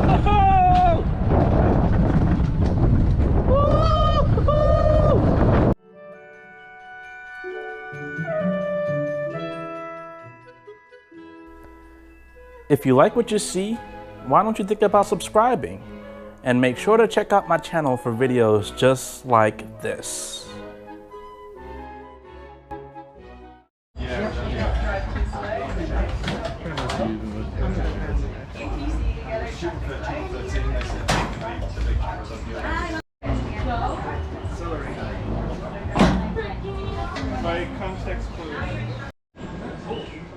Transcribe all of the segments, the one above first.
Oh! Woo-hoo! If you like what you see, why don't you think about subscribing? And make sure to check out my channel for videos just like this.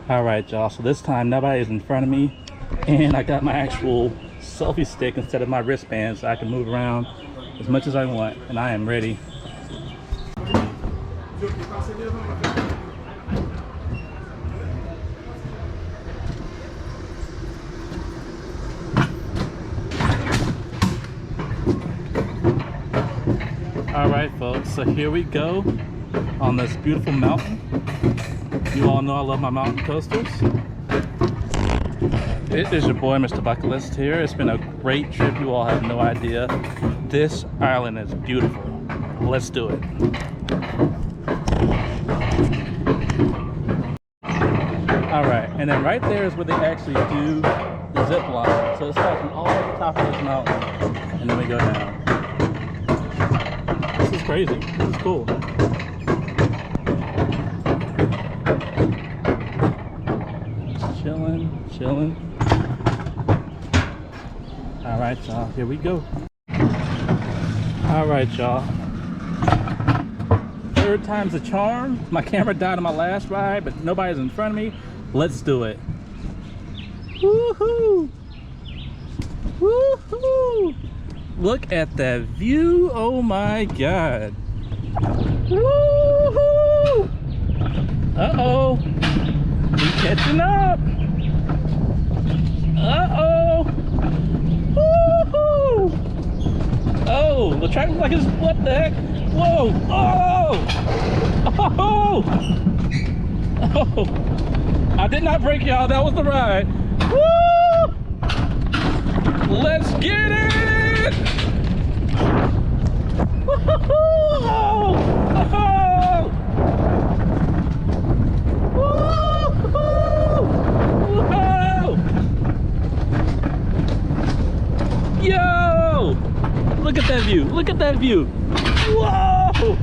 Alright y'all, so this time nobody's in front of me and I got my actual selfie stick instead of my wristband so I can move around as much as I want, and I am ready. Alright folks, so here we go on this beautiful mountain. You all know I love my mountain coasters. It is your boy MrBucketlist here. It's been a great trip, you all have no idea. This island is beautiful. Let's do it. Alright, and then right there is where they actually do the zip line. So it starts from all at the top of this mountain and then we go down. This is crazy. This is cool. Chilling. All right, y'all, here we go. All right, y'all. Third time's a charm. My camera died on my last ride, but nobody's in front of me. Let's do it. Woohoo! Woohoo! Look at that view. Oh my God. Woohoo! Uh-oh. We catching up. Uh-oh. Woohoo! Oh, the track looks like it's, what the heck? Whoa! Oh! Oh! Oh! I did not break, y'all. That was the ride. Woo! Let's get it! Woohoo! Oh! Yo! Look at that view. Look at that view. Whoa!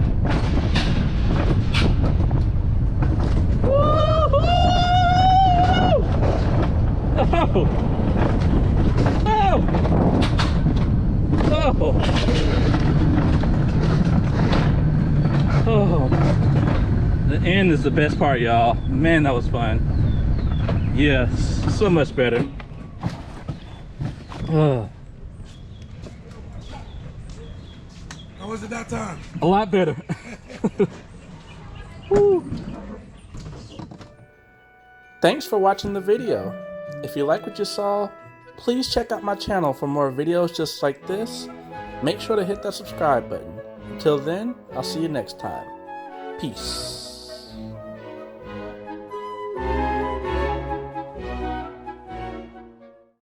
Woo-hoo! Oh! Oh! Oh! Oh! The end is the best part, y'all. Man, that was fun. Yes, so much better. How was it that time? A lot better. Woo. Thanks for watching the video. If you like what you saw, please check out my channel for more videos just like this. Make sure to hit that subscribe button. Until then, I'll see you next time. Peace.